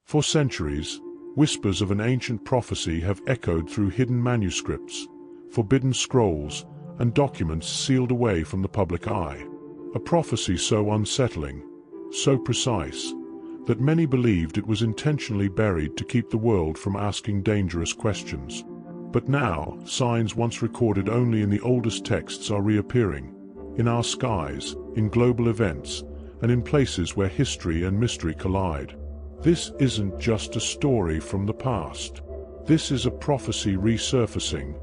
For centuries, whispers of an ancient prophecy have echoed through hidden manuscripts, forbidden scrolls, and documents sealed away from the public eye. A prophecy so unsettling, so precise, that many believed it was intentionally buried to keep the world from asking dangerous questions. But now, signs once recorded only in the oldest texts are reappearing, in our skies, in global events, and in places where history and mystery collide. This isn't just a story from the past. This is a prophecy resurfacing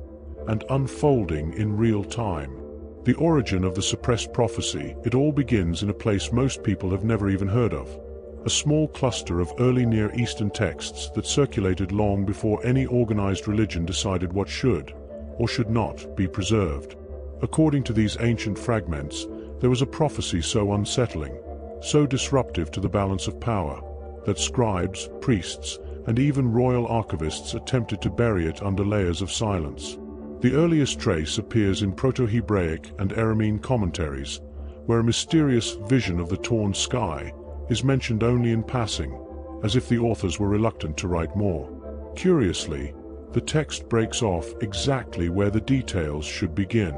and unfolding in real time. The origin of the suppressed prophecy, it all begins in a place most people have never even heard of. A small cluster of early Near Eastern texts that circulated long before any organized religion decided what should, or should not, be preserved. According to these ancient fragments, there was a prophecy so unsettling, so disruptive to the balance of power, that scribes, priests, and even royal archivists attempted to bury it under layers of silence. The earliest trace appears in Proto-Hebraic and Aramean commentaries, where a mysterious vision of the torn sky is mentioned only in passing, as if the authors were reluctant to write more. Curiously, the text breaks off exactly where the details should begin.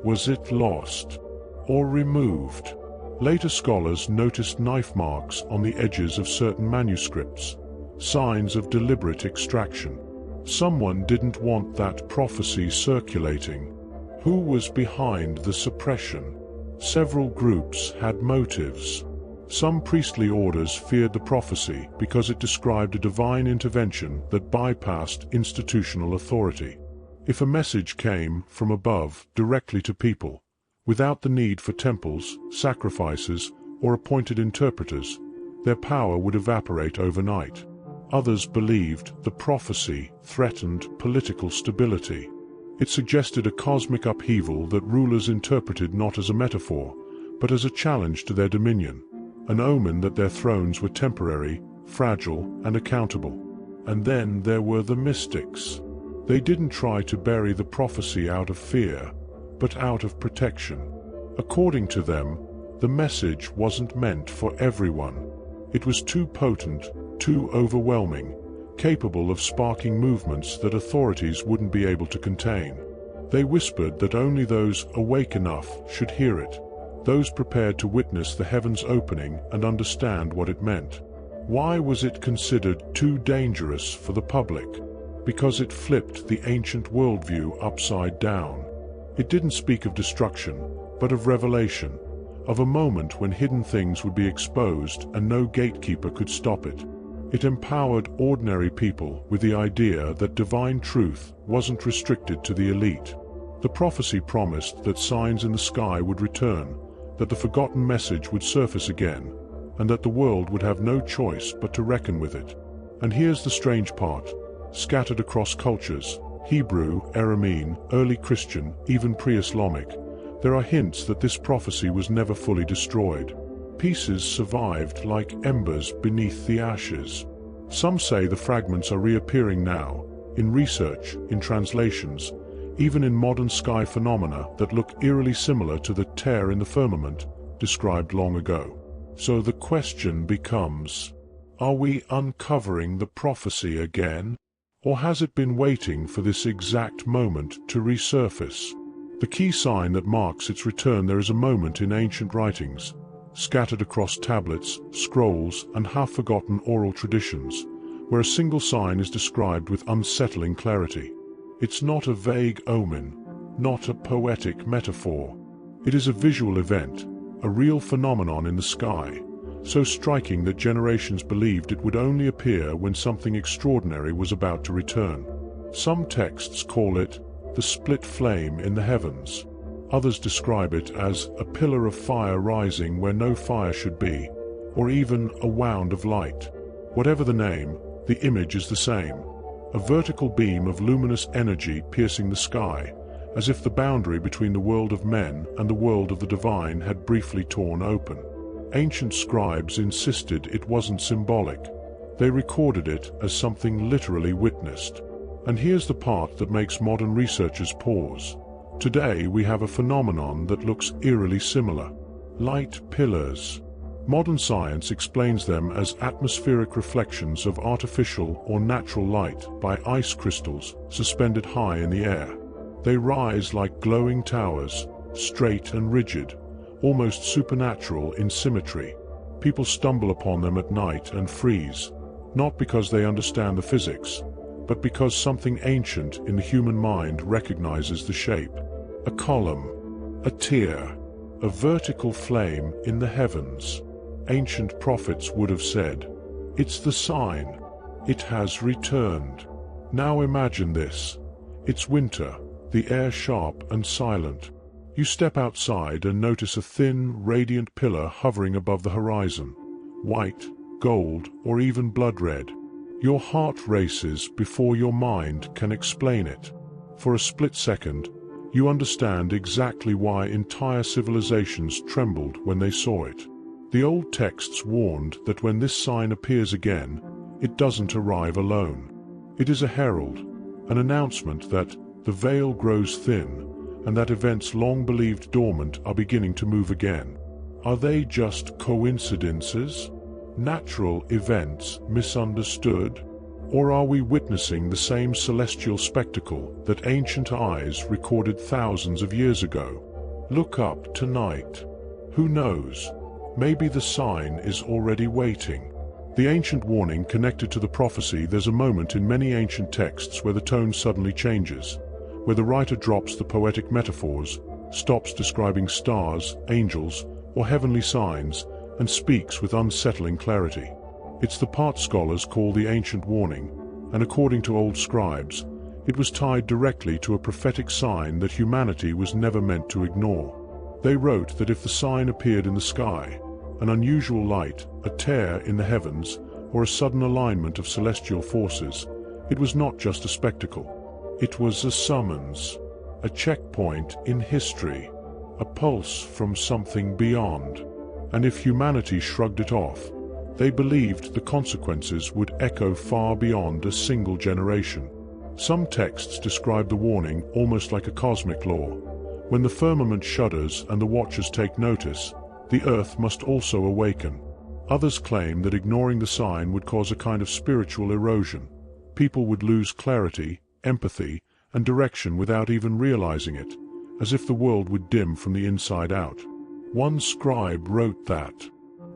Was it lost or removed? Later scholars noticed knife marks on the edges of certain manuscripts, signs of deliberate extraction. Someone didn't want that prophecy circulating. Who was behind the suppression? Several groups had motives. Some priestly orders feared the prophecy because it described a divine intervention that bypassed institutional authority. If a message came from above directly to people, without the need for temples, sacrifices, or appointed interpreters, their power would evaporate overnight. Others believed the prophecy threatened political stability. It suggested a cosmic upheaval that rulers interpreted not as a metaphor, but as a challenge to their dominion, an omen that their thrones were temporary, fragile, and accountable. And then there were the mystics. They didn't try to bury the prophecy out of fear, but out of protection. According to them, the message wasn't meant for everyone. It was too potent, too overwhelming, capable of sparking movements that authorities wouldn't be able to contain. They whispered that only those awake enough should hear it, those prepared to witness the heavens opening and understand what it meant. Why was it considered too dangerous for the public? Because it flipped the ancient worldview upside down. It didn't speak of destruction, but of revelation, of a moment when hidden things would be exposed and no gatekeeper could stop it. It empowered ordinary people with the idea that divine truth wasn't restricted to the elite. The prophecy promised that signs in the sky would return, that the forgotten message would surface again, and that the world would have no choice but to reckon with it. And here's the strange part. Scattered across cultures, Hebrew, Aramean, early Christian, even pre-Islamic, there are hints that this prophecy was never fully destroyed. Pieces survived like embers beneath the ashes. Some say the fragments are reappearing now, in research, in translations, even in modern sky phenomena that look eerily similar to the tear in the firmament described long ago. So the question becomes, are we uncovering the prophecy again? Or has it been waiting for this exact moment to resurface? The key sign that marks its return: there is a moment in ancient writings, scattered across tablets, scrolls, and half-forgotten oral traditions, where a single sign is described with unsettling clarity. It's not a vague omen, not a poetic metaphor. It is a visual event, a real phenomenon in the sky, so striking that generations believed it would only appear when something extraordinary was about to return. Some texts call it the split flame in the heavens. Others describe it as a pillar of fire rising where no fire should be, or even a wound of light. Whatever the name, the image is the same. A vertical beam of luminous energy piercing the sky, as if the boundary between the world of men and the world of the divine had briefly torn open. Ancient scribes insisted it wasn't symbolic. They recorded it as something literally witnessed. And here's the part that makes modern researchers pause. Today we have a phenomenon that looks eerily similar. Light pillars. Modern science explains them as atmospheric reflections of artificial or natural light by ice crystals suspended high in the air. They rise like glowing towers, straight and rigid, almost supernatural in symmetry. People stumble upon them at night and freeze, not because they understand the physics, but because something ancient in the human mind recognizes the shape. A column, a tear, a vertical flame in the heavens. Ancient prophets would have said, "It's the sign. It has returned." Now imagine this. It's winter, the air sharp and silent. You step outside and notice a thin, radiant pillar hovering above the horizon. White, gold, or even blood red. Your heart races before your mind can explain it. For a split second, you understand exactly why entire civilizations trembled when they saw it. The old texts warned that when this sign appears again, it doesn't arrive alone. It is a herald, an announcement that the veil grows thin, and that events long believed dormant are beginning to move again. Are they just coincidences? Natural events misunderstood? Or are we witnessing the same celestial spectacle that ancient eyes recorded thousands of years ago? Look up tonight. Who knows? Maybe the sign is already waiting. The ancient warning connected to the prophecy. There's a moment in many ancient texts where the tone suddenly changes, where the writer drops the poetic metaphors, stops describing stars, angels, or heavenly signs, and speaks with unsettling clarity. It's the part scholars call the ancient warning, and according to old scribes, it was tied directly to a prophetic sign that humanity was never meant to ignore. They wrote that if the sign appeared in the sky, an unusual light, a tear in the heavens, or a sudden alignment of celestial forces, it was not just a spectacle. It was a summons, a checkpoint in history, a pulse from something beyond. And if humanity shrugged it off, they believed the consequences would echo far beyond a single generation. Some texts describe the warning almost like a cosmic law. When the firmament shudders and the watchers take notice, the earth must also awaken. Others claim that ignoring the sign would cause a kind of spiritual erosion. People would lose clarity, empathy, and direction without even realizing it, as if the world would dim from the inside out. One scribe wrote that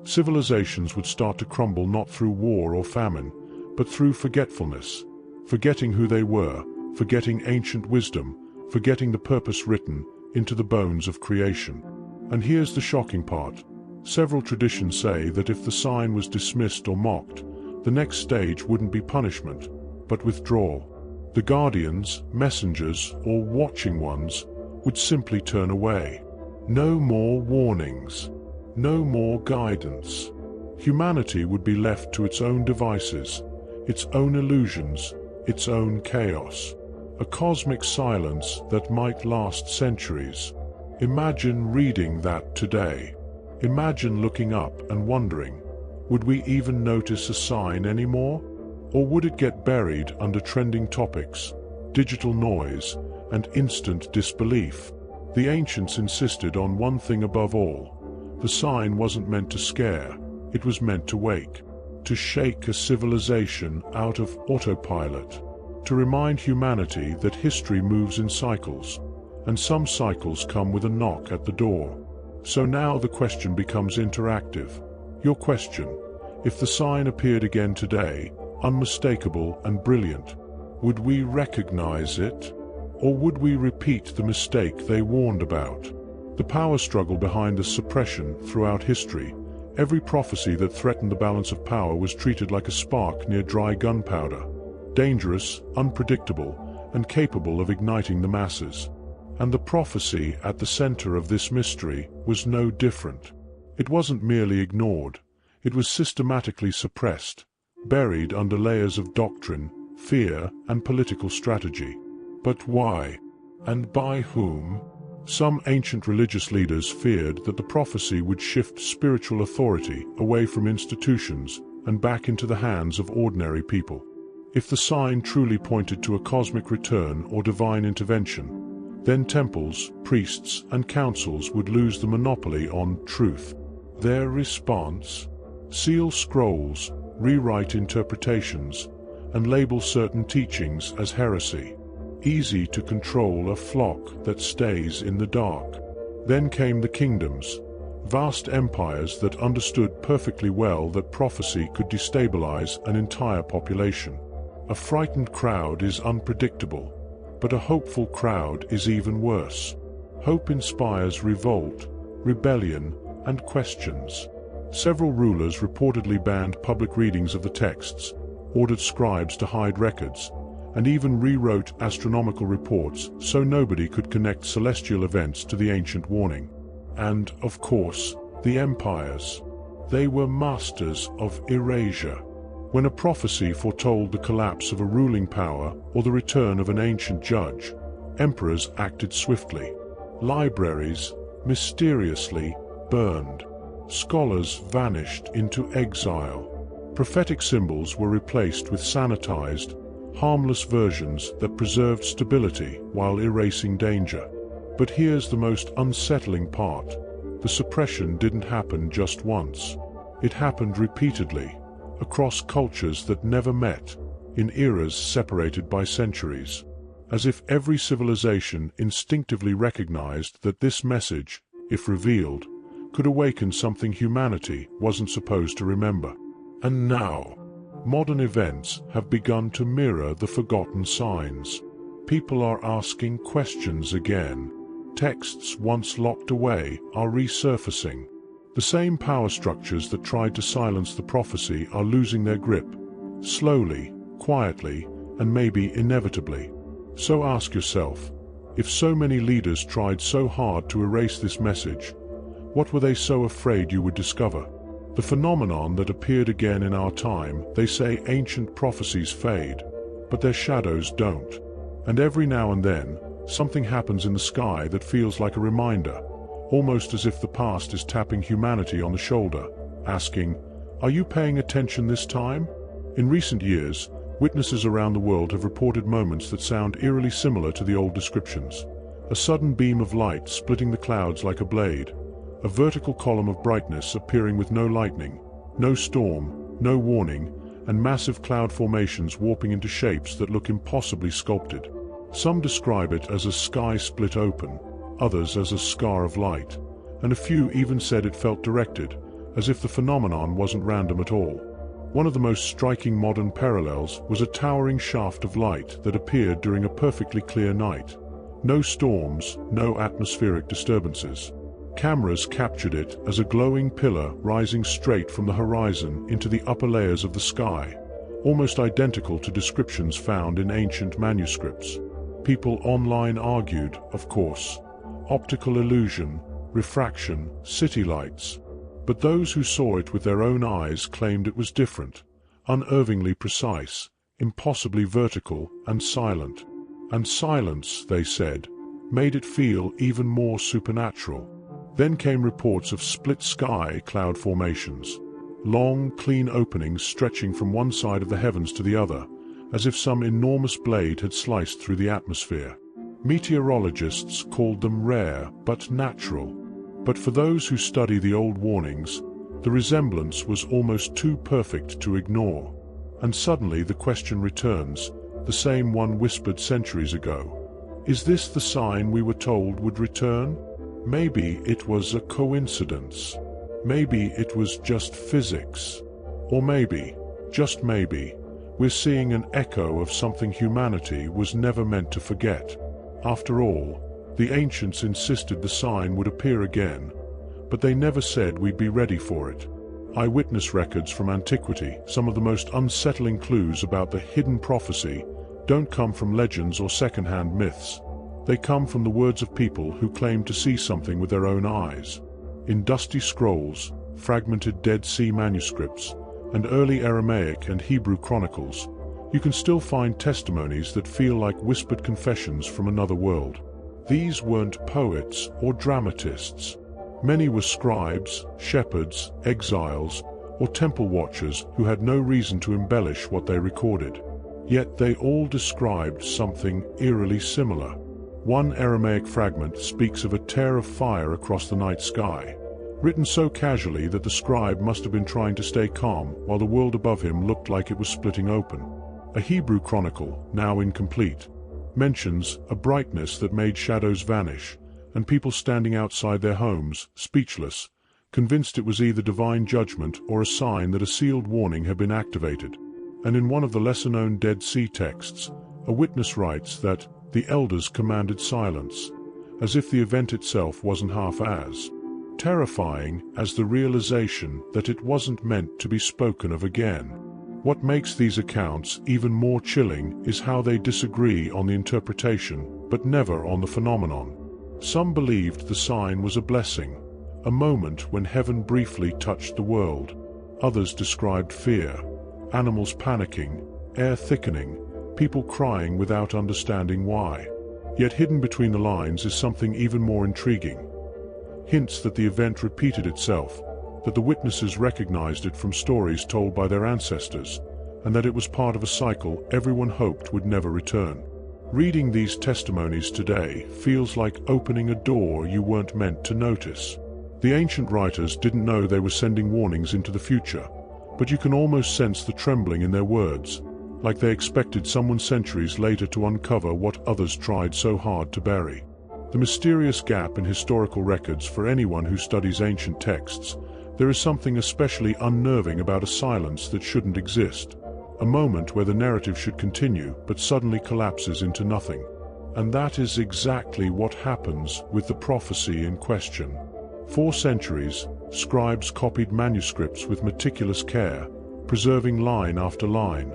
civilizations would start to crumble not through war or famine, but through forgetfulness, forgetting who they were, forgetting ancient wisdom, forgetting the purpose written into the bones of creation. And here's the shocking part. Several traditions say that if the sign was dismissed or mocked, the next stage wouldn't be punishment, but withdrawal. The guardians, messengers, or watching ones would simply turn away. No more warnings. No more guidance. Humanity would be left to its own devices, its own illusions, its own chaos. A cosmic silence that might last centuries. Imagine reading that today. Imagine looking up and wondering, would we even notice a sign anymore? Or would it get buried under trending topics, digital noise, and instant disbelief? The ancients insisted on one thing above all. The sign wasn't meant to scare, it was meant to wake, to shake a civilization out of autopilot, to remind humanity that history moves in cycles, and some cycles come with a knock at the door. So now the question becomes interactive. Your question: if the sign appeared again today, unmistakable and brilliant, would we recognize it? Or would we repeat the mistake they warned about? The power struggle behind the suppression throughout history. Every prophecy that threatened the balance of power was treated like a spark near dry gunpowder, dangerous, unpredictable, and capable of igniting the masses. And the prophecy at the center of this mystery was no different. It wasn't merely ignored, it was systematically suppressed, buried under layers of doctrine, fear, and political strategy. But why? And by whom? Some ancient religious leaders feared that the prophecy would shift spiritual authority away from institutions and back into the hands of ordinary people. If the sign truly pointed to a cosmic return or divine intervention, then temples, priests, and councils would lose the monopoly on truth. Their response? Seal scrolls, rewrite interpretations, and label certain teachings as heresy. Easy to control a flock that stays in the dark. Then came the kingdoms, vast empires that understood perfectly well that prophecy could destabilize an entire population. A frightened crowd is unpredictable, but a hopeful crowd is even worse. Hope inspires revolt, rebellion, and questions. Several rulers reportedly banned public readings of the texts, ordered scribes to hide records, and even rewrote astronomical reports so nobody could connect celestial events to the ancient warning. And, of course, the empires. They were masters of erasure. When a prophecy foretold the collapse of a ruling power or the return of an ancient judge, emperors acted swiftly. Libraries, mysteriously, burned. Scholars vanished into exile. Prophetic symbols were replaced with sanitized, harmless versions that preserved stability while erasing danger. But here's the most unsettling part. The suppression didn't happen just once. It happened repeatedly, across cultures that never met, in eras separated by centuries. As if every civilization instinctively recognized that this message, if revealed, could awaken something humanity wasn't supposed to remember. And now, modern events have begun to mirror the forgotten signs. People are asking questions again. Texts once locked away are resurfacing. The same power structures that tried to silence the prophecy are losing their grip, slowly, quietly, and maybe inevitably. So ask yourself, if so many leaders tried so hard to erase this message, what were they so afraid you would discover? The phenomenon that appeared again in our time, they say ancient prophecies fade, but their shadows don't. And every now and then, something happens in the sky that feels like a reminder, almost as if the past is tapping humanity on the shoulder, asking, "Are you paying attention this time?" In recent years, witnesses around the world have reported moments that sound eerily similar to the old descriptions. A sudden beam of light splitting the clouds like a blade, a vertical column of brightness appearing with no lightning, no storm, no warning, and massive cloud formations warping into shapes that look impossibly sculpted. Some describe it as a sky split open, others as a scar of light, and a few even said it felt directed, as if the phenomenon wasn't random at all. One of the most striking modern parallels was a towering shaft of light that appeared during a perfectly clear night. No storms, no atmospheric disturbances. Cameras captured it as a glowing pillar rising straight from the horizon into the upper layers of the sky, almost identical to descriptions found in ancient manuscripts. People online argued, of course, optical illusion, refraction, city lights. But those who saw it with their own eyes claimed it was different, unervingly precise, impossibly vertical and silent. And silence, they said, made it feel even more supernatural. Then came reports of split sky cloud formations, long, clean openings stretching from one side of the heavens to the other, as if some enormous blade had sliced through the atmosphere. Meteorologists called them rare but natural. But for those who study the old warnings, the resemblance was almost too perfect to ignore. And suddenly the question returns, the same one whispered centuries ago. Is this the sign we were told would return? Maybe it was a coincidence. Maybe it was just physics. Or maybe, just maybe, we're seeing an echo of something humanity was never meant to forget. After all, the ancients insisted the sign would appear again, but they never said we'd be ready for it. Eyewitness records from antiquity, some of the most unsettling clues about the hidden prophecy, don't come from legends or second-hand myths. They come from the words of people who claim to see something with their own eyes. In dusty scrolls, fragmented Dead Sea manuscripts, and early Aramaic and Hebrew chronicles, you can still find testimonies that feel like whispered confessions from another world. These weren't poets or dramatists. Many were scribes, shepherds, exiles, or temple watchers who had no reason to embellish what they recorded. Yet they all described something eerily similar. One Aramaic fragment speaks of a tear of fire across the night sky, written so casually that the scribe must have been trying to stay calm while the world above him looked like it was splitting open. A Hebrew chronicle, now incomplete, mentions a brightness that made shadows vanish, and people standing outside their homes, speechless, convinced it was either divine judgment or a sign that a sealed warning had been activated. And in one of the lesser-known Dead Sea texts, a witness writes that the elders commanded silence, as if the event itself wasn't half as terrifying as the realization that it wasn't meant to be spoken of again. What makes these accounts even more chilling is how they disagree on the interpretation, but never on the phenomenon. Some believed the sign was a blessing, a moment when heaven briefly touched the world. Others described fear, animals panicking, air thickening, people crying without understanding why. Yet hidden between the lines is something even more intriguing. Hints that the event repeated itself, that the witnesses recognized it from stories told by their ancestors, and that it was part of a cycle everyone hoped would never return. Reading these testimonies today feels like opening a door you weren't meant to notice. The ancient writers didn't know they were sending warnings into the future, but you can almost sense the trembling in their words, like they expected someone centuries later to uncover what others tried so hard to bury. The mysterious gap in historical records. For anyone who studies ancient texts, there is something especially unnerving about a silence that shouldn't exist. A moment where the narrative should continue but suddenly collapses into nothing. And that is exactly what happens with the prophecy in question. For centuries, scribes copied manuscripts with meticulous care, preserving line after line,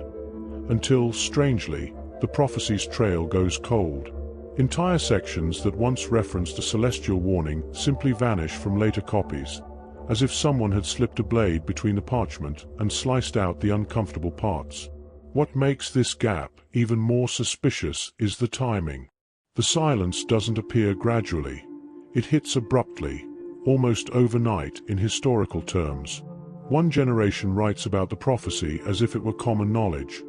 until, strangely, the prophecy's trail goes cold. Entire sections that once referenced a celestial warning simply vanish from later copies, as if someone had slipped a blade between the parchment and sliced out the uncomfortable parts. What makes this gap even more suspicious is the timing. The silence doesn't appear gradually. It hits abruptly, almost overnight in historical terms. One generation writes about the prophecy as if it were common knowledge,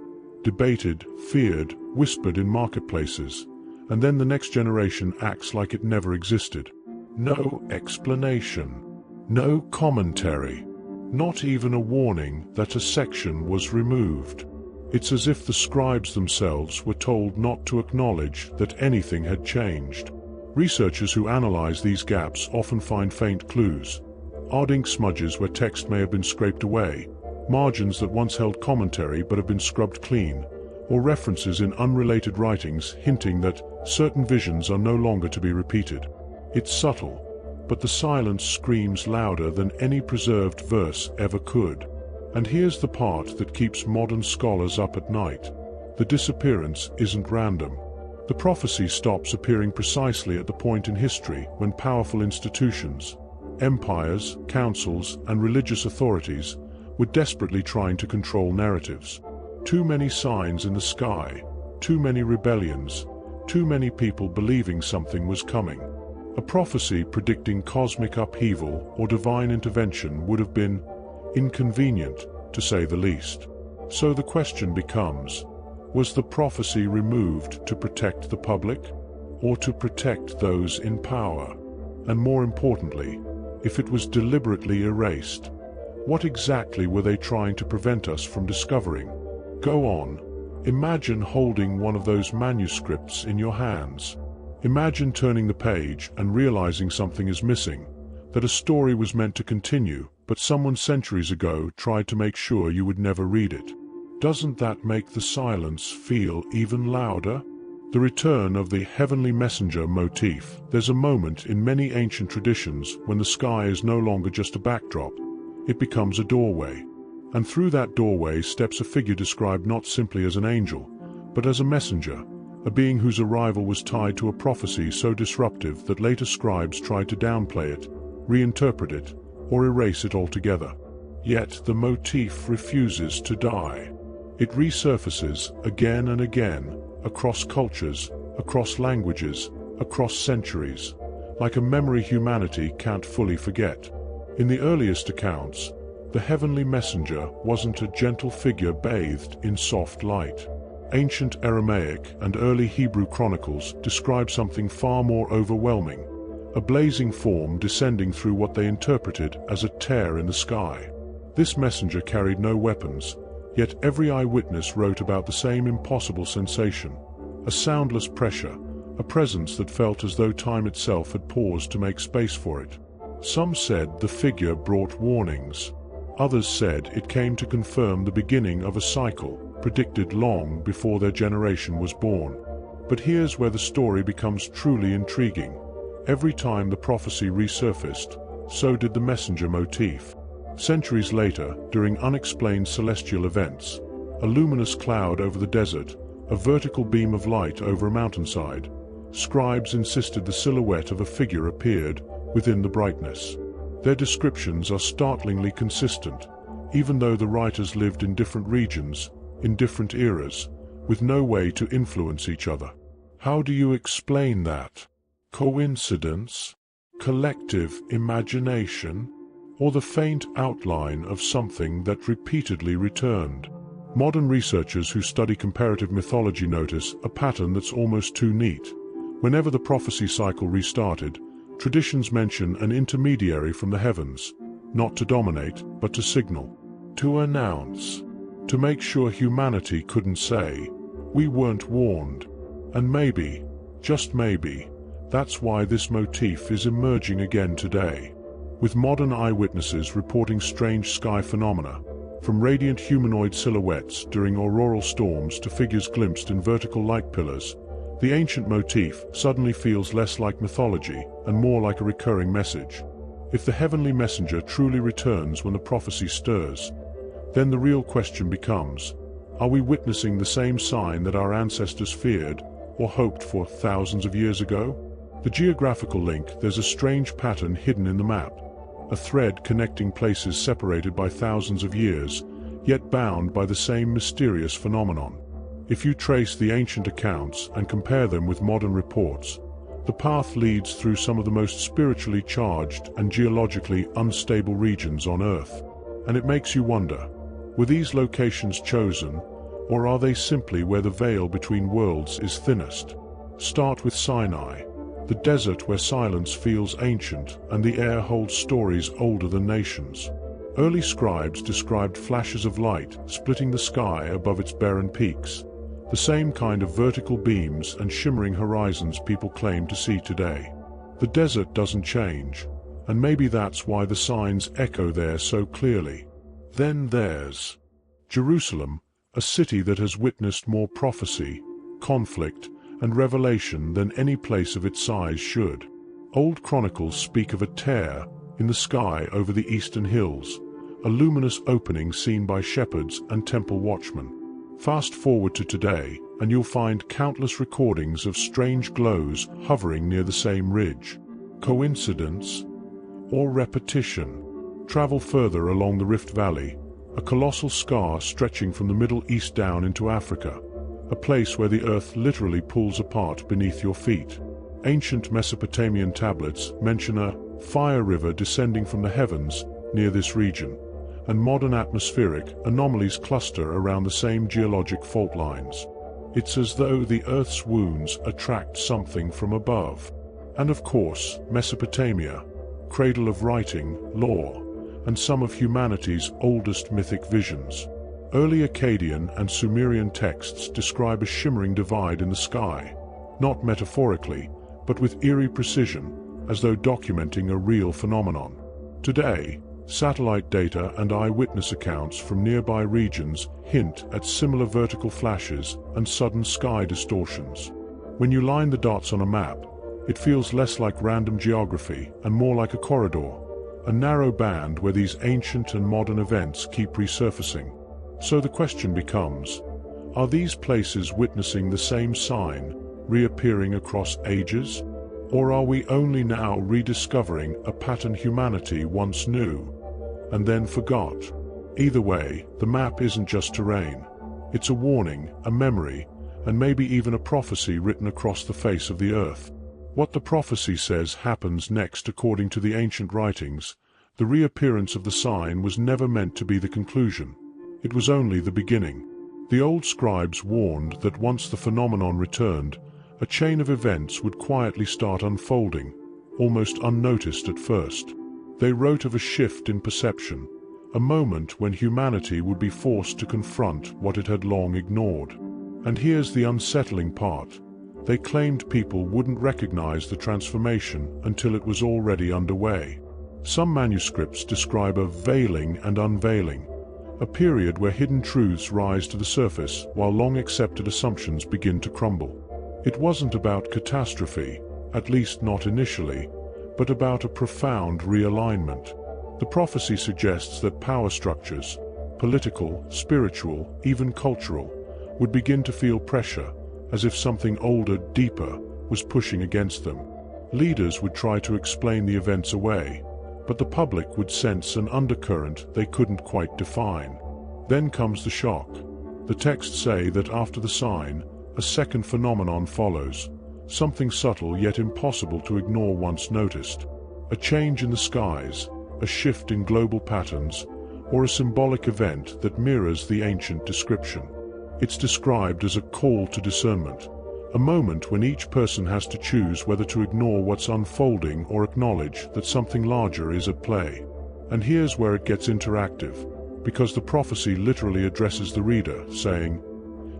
debated, feared, whispered in marketplaces, and then the next generation acts like it never existed. No explanation. No commentary. Not even a warning that a section was removed. It's as if the scribes themselves were told not to acknowledge that anything had changed. Researchers who analyze these gaps often find faint clues. Odd ink smudges where text may have been scraped away, margins that once held commentary but have been scrubbed clean, or references in unrelated writings hinting that certain visions are no longer to be repeated. It's subtle, but the silence screams louder than any preserved verse ever could. And here's the part that keeps modern scholars up at night. The disappearance isn't random. The prophecy stops appearing precisely at the point in history when powerful institutions, empires, councils, and religious authorities were desperately trying to control narratives. Too many signs in the sky, too many rebellions, too many people believing something was coming. A prophecy predicting cosmic upheaval or divine intervention would have been inconvenient, to say the least. So the question becomes, was the prophecy removed to protect the public, or to protect those in power? And more importantly, if it was deliberately erased, what exactly were they trying to prevent us from discovering? Go on. Imagine holding one of those manuscripts in your hands. Imagine turning the page and realizing something is missing, that a story was meant to continue, but someone centuries ago tried to make sure you would never read it. Doesn't that make the silence feel even louder? The return of the heavenly messenger motif. There's a moment in many ancient traditions when the sky is no longer just a backdrop. It becomes a doorway. And through that doorway steps a figure described not simply as an angel, but as a messenger, a being whose arrival was tied to a prophecy so disruptive that later scribes tried to downplay it, reinterpret it, or erase it altogether. Yet the motif refuses to die. It resurfaces again and again, across cultures, across languages, across centuries, like a memory humanity can't fully forget. In the earliest accounts, the heavenly messenger wasn't a gentle figure bathed in soft light. Ancient Aramaic and early Hebrew chronicles describe something far more overwhelming, a blazing form descending through what they interpreted as a tear in the sky. This messenger carried no weapons, yet every eyewitness wrote about the same impossible sensation, a soundless pressure, a presence that felt as though time itself had paused to make space for it. Some said the figure brought warnings. Others said it came to confirm the beginning of a cycle, predicted long before their generation was born. But here's where the story becomes truly intriguing. Every time the prophecy resurfaced, so did the messenger motif. Centuries later, during unexplained celestial events, a luminous cloud over the desert, a vertical beam of light over a mountainside, scribes insisted the silhouette of a figure appeared within the brightness. Their descriptions are startlingly consistent, even though the writers lived in different regions, in different eras, with no way to influence each other. How do you explain that? Coincidence? Collective imagination? Or the faint outline of something that repeatedly returned? Modern researchers who study comparative mythology notice a pattern that's almost too neat. Whenever the prophecy cycle restarted, traditions mention an intermediary from the heavens, not to dominate, but to signal, to announce, to make sure humanity couldn't say, "We weren't warned." And maybe, just maybe, that's why this motif is emerging again today, with modern eyewitnesses reporting strange sky phenomena, from radiant humanoid silhouettes during auroral storms to figures glimpsed in vertical light pillars. The ancient motif suddenly feels less like mythology and more like a recurring message. If the heavenly messenger truly returns when the prophecy stirs, then the real question becomes, are we witnessing the same sign that our ancestors feared or hoped for thousands of years ago? The geographical link: there's a strange pattern hidden in the map, a thread connecting places separated by thousands of years, yet bound by the same mysterious phenomenon. If you trace the ancient accounts and compare them with modern reports, the path leads through some of the most spiritually charged and geologically unstable regions on Earth. And it makes you wonder, were these locations chosen, or are they simply where the veil between worlds is thinnest? Start with Sinai, the desert where silence feels ancient and the air holds stories older than nations. Early scribes described flashes of light splitting the sky above its barren peaks, the same kind of vertical beams and shimmering horizons people claim to see today. The desert doesn't change, and maybe that's why the signs echo there so clearly. Then there's Jerusalem, a city that has witnessed more prophecy, conflict, and revelation than any place of its size should. Old chronicles speak of a tear in the sky over the eastern hills, a luminous opening seen by shepherds and temple watchmen. Fast forward to today, and you'll find countless recordings of strange glows hovering near the same ridge. Coincidence? Or repetition? Travel further along the Rift Valley, a colossal scar stretching from the Middle East down into Africa, a place where the earth literally pulls apart beneath your feet. Ancient Mesopotamian tablets mention a fire river descending from the heavens near this region, and modern atmospheric anomalies cluster around the same geologic fault lines. It's as though the Earth's wounds attract something from above. And of course, Mesopotamia, cradle of writing, law, and some of humanity's oldest mythic visions. Early Akkadian and Sumerian texts describe a shimmering divide in the sky, not metaphorically, but with eerie precision, as though documenting a real phenomenon. Today, satellite data and eyewitness accounts from nearby regions hint at similar vertical flashes and sudden sky distortions. When you line the dots on a map, it feels less like random geography and more like a corridor, a narrow band where these ancient and modern events keep resurfacing. So the question becomes, are these places witnessing the same sign, reappearing across ages? Or are we only now rediscovering a pattern humanity once knew and then forgot? Either way, the map isn't just terrain. It's a warning, a memory, and maybe even a prophecy written across the face of the earth. What the prophecy says happens next according to the ancient writings. The reappearance of the sign was never meant to be the conclusion. It was only the beginning. The old scribes warned that once the phenomenon returned, a chain of events would quietly start unfolding, almost unnoticed at first. They wrote of a shift in perception, a moment when humanity would be forced to confront what it had long ignored. And here's the unsettling part. They claimed people wouldn't recognize the transformation until it was already underway. Some manuscripts describe a veiling and unveiling, a period where hidden truths rise to the surface while long-accepted assumptions begin to crumble. It wasn't about catastrophe, at least not initially, but about a profound realignment. The prophecy suggests that power structures, political, spiritual, even cultural, would begin to feel pressure, as if something older, deeper, was pushing against them. Leaders would try to explain the events away, but the public would sense an undercurrent they couldn't quite define. Then comes the shock. The texts say that after the sign, a second phenomenon follows, something subtle yet impossible to ignore once noticed. A change in the skies, a shift in global patterns, or a symbolic event that mirrors the ancient description. It's described as a call to discernment, a moment when each person has to choose whether to ignore what's unfolding or acknowledge that something larger is at play. And here's where it gets interactive, because the prophecy literally addresses the reader, saying,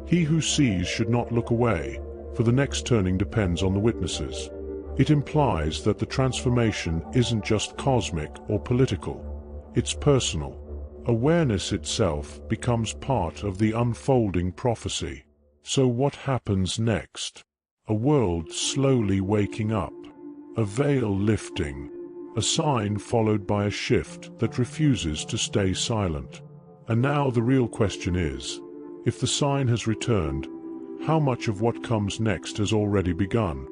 "He who sees should not look away, for the next turning depends on the witnesses." It implies that the transformation isn't just cosmic or political, it's personal. Awareness itself becomes part of the unfolding prophecy. So what happens next? A world slowly waking up, a veil lifting, a sign followed by a shift that refuses to stay silent. And now the real question is, if the sign has returned, how much of what comes next has already begun?